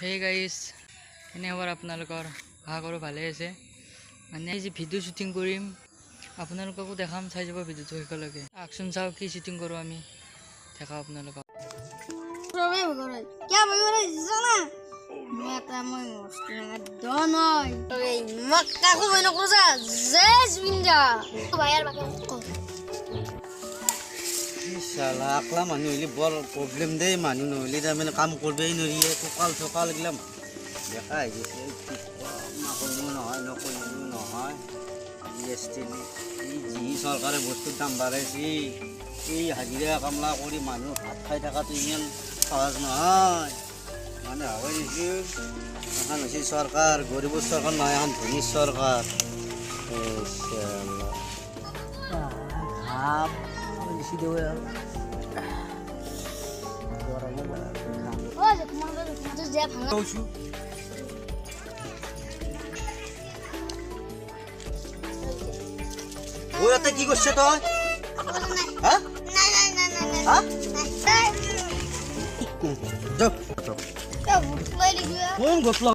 Hey guys এনে খবৰ আপোনালোকৰ আশা কৰোঁ ভালে আছে। মানে আজি ভিডিঅ' শ্বুটিং কৰিম, আপোনালোককো দেখাম, চাই যাব ভিডিঅ'টো শেষলৈকে। আকচোন চাওঁ কি শ্বুটিং কৰোঁ আমি, দেখাওঁ আপোনালোকক। আকলা মানুহ হলে বৰ প্ৰব্লেম দেই, মানুহ নহ'লে তাৰমানে কাম কৰিবই নোৱাৰিয়ে, কঁকাল চকাল এইগিলা দেখা হৈ গৈছে। নকৰিলেও নহয়, নকৰিলেও নহয়। যি চৰকাৰে বস্তুৰ দাম বাঢ়াইছে, এই হাজিৰা কামলা কৰি মানুহ ভাত খাই থকাটো ইমান সহজ নহয়। মানে ভাবাই দিছোঁ এখন হৈছে চৰকাৰ, গৰীবৰ চৰকাৰ নহয়, এখন ধনী চৰকাৰ। ওৰাতে কি কৰছে তুই? হ্যাঁ? কোন গোসল